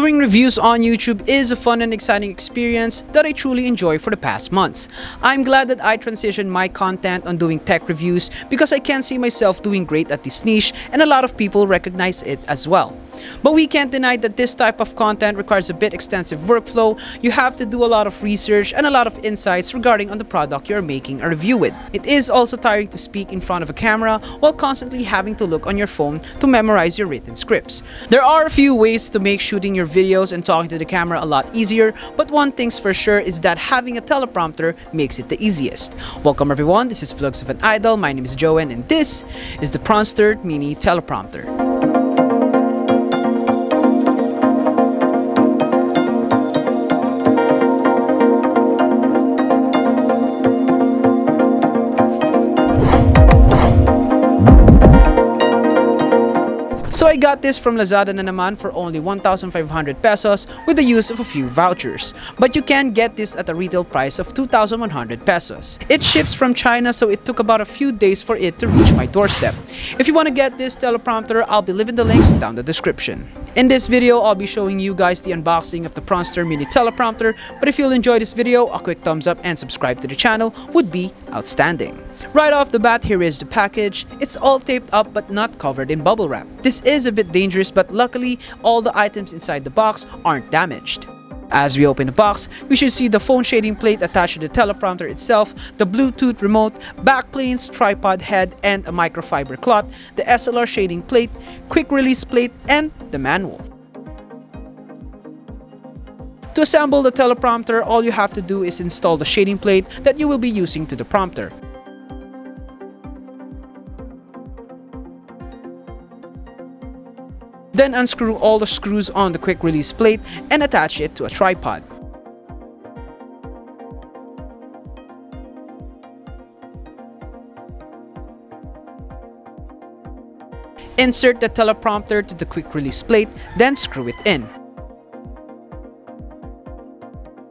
Doing reviews on YouTube is a fun and exciting experience that I truly enjoy for the past months. I'm glad that I transitioned my content on doing tech reviews because I can see myself doing great at this niche and a lot of people recognize it as well. But we can't deny that this type of content requires a bit extensive workflow. You have to do a lot of research and a lot of insights regarding on the product you're making a review with. It is also tiring to speak in front of a camera while constantly having to look on your phone to memorize your written scripts. There are a few ways to make shooting your videos and talking to the camera a lot easier, but one thing's for sure is that having a teleprompter makes it the easiest. Welcome everyone, this is Vlogs of an Idol. My name is Joen and this is the Prompter Mini Teleprompter. So I got this from Lazada na naman for only 1,500 pesos with the use of a few vouchers. But you can get this at a retail price of 2,100 pesos. It ships from China, so it took about a few days for it to reach my doorstep. If you want to get this teleprompter, I'll be leaving the links down the description. In this video, I'll be showing you guys the unboxing of the Prompter Mini Teleprompter, but if you'll enjoy this video, a quick thumbs up and subscribe to the channel would be outstanding. Right off the bat, here is the package. It's all taped up but not covered in bubble wrap. This is a bit dangerous, but luckily, all the items inside the box aren't damaged. As we open the box, we should see the phone shading plate attached to the teleprompter itself, the Bluetooth remote, backplanes, tripod head, and a microfiber cloth, the SLR shading plate, quick release plate, and the manual. To assemble the teleprompter, all you have to do is install the shading plate that you will be using to the prompter. Then unscrew all the screws on the quick release plate and attach it to a tripod. Insert the teleprompter to the quick release plate, then screw it in.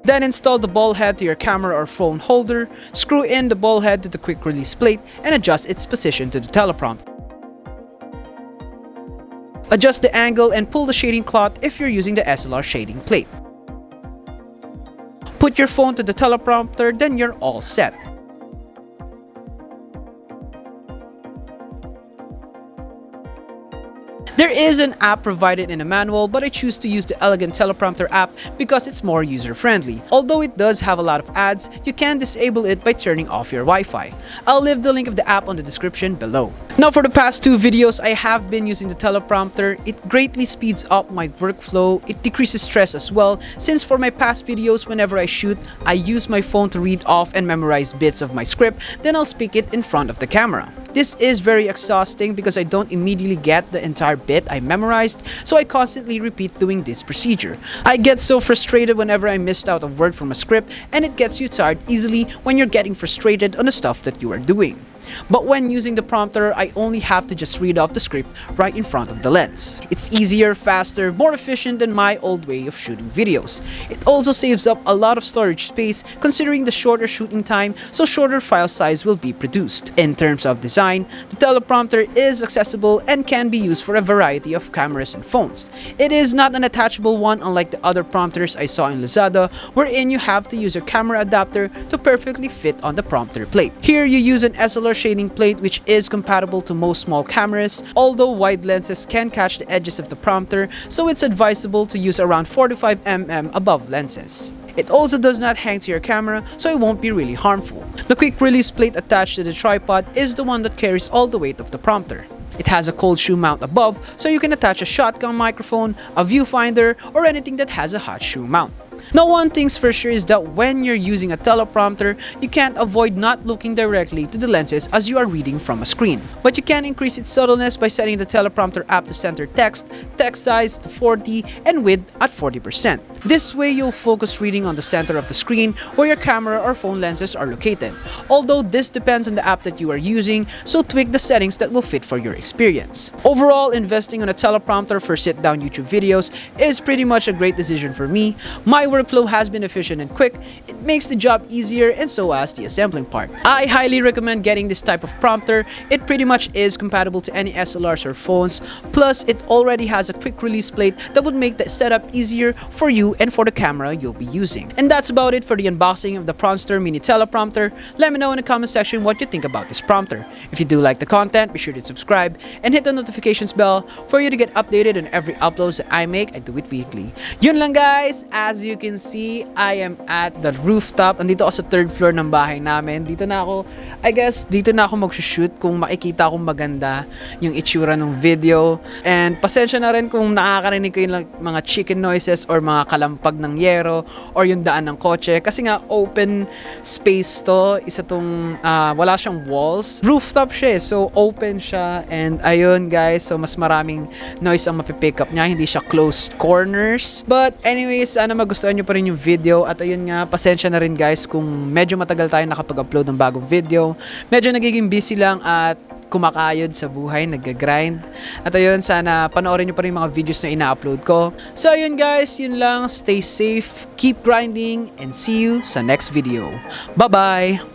Then install the ball head to your camera or phone holder, screw in the ball head to the quick release plate and adjust its position to the teleprompter. Adjust the angle and pull the shading cloth if you're using the SLR shading plate. Put your phone to the teleprompter, then you're all set. There is an app provided in a manual, but I choose to use the Elegant Teleprompter app because it's more user-friendly. Although it does have a lot of ads, you can disable it by turning off your Wi-Fi. I'll leave the link of the app on the description below. Now for the past two videos, I have been using the teleprompter. It greatly speeds up my workflow. It decreases stress as well, since for my past videos, whenever I shoot, I use my phone to read off and memorize bits of my script, then I'll speak it in front of the camera. This is very exhausting because I don't immediately get the entire bit I memorized, so I constantly repeat doing this procedure. I get so frustrated whenever I missed out a word from a script, and it gets you tired easily when you're getting frustrated on the stuff that you are doing. But when using the prompter, I only have to just read off the script right in front of the lens. It's easier, faster, more efficient than my old way of shooting videos. It also saves up a lot of storage space considering the shorter shooting time, so shorter file size will be produced. In terms of design, the teleprompter is accessible and can be used for a variety of cameras and phones. It is not an attachable one unlike the other prompters I saw in Lazada, wherein you have to use a camera adapter to perfectly fit on the prompter plate. Here you use an SLR shading plate which is compatible to most small cameras, although wide lenses can catch the edges of the prompter, so it's advisable to use around 45mm above lenses. It also does not hang to your camera, so it won't be really harmful. The quick release plate attached to the tripod is the one that carries all the weight of the prompter. It has a cold shoe mount above, so you can attach a shotgun microphone, a viewfinder, or anything that has a hot shoe mount. Now one thing's for sure is that when you're using a teleprompter, you can't avoid not looking directly to the lenses as you are reading from a screen. But you can increase its subtleness by setting the teleprompter app to center text size to 40, and width at 40%. This way you'll focus reading on the center of the screen where your camera or phone lenses are located. Although this depends on the app that you are using, so tweak the settings that will fit for your experience. Overall, investing on a teleprompter for sit-down YouTube videos is pretty much a great decision for me. My workflow has been efficient and quick, it makes the job easier, and so has the assembling part. I highly recommend getting this type of prompter. It pretty much is compatible to any SLRs or phones, plus it already has a quick release plate that would make the setup easier for you and for the camera you'll be using. And that's about it for the unboxing of the Prompter Mini Teleprompter. Let me know in the comment section what you think about this prompter. If you do like the content, be sure to subscribe and hit the notifications bell for you to get updated on every uploads that I make. I do it weekly. Yun lang guys, as you can see, I am at the rooftop. Andito ako sa 3rd floor ng bahay namin. Dito na ako mag-shoot kung makikita kong maganda yung itsura ng video. And pasensya na rin kung nakakarinig ko yung mga chicken noises or mga kalampag ng yero or yung daan ng kotse. Kasi nga open space to. Isa tong wala siyang walls. Rooftop siya, so open siya. And ayun guys, so mas maraming noise ang mapipick up niya. Hindi siya closed corners. But anyways, sana magustuhan nyo pa rin yung video. At ayun nga, pasensya na rin guys kung medyo matagal tayo nakapag-upload ng bagong video. Medyo nagiging busy lang at kumakayod sa buhay, nag-grind. At ayun, sana panoorin nyo pa rin mga videos na ina-upload ko. So ayun guys, yun lang. Stay safe, keep grinding, and see you sa next video. Bye-bye!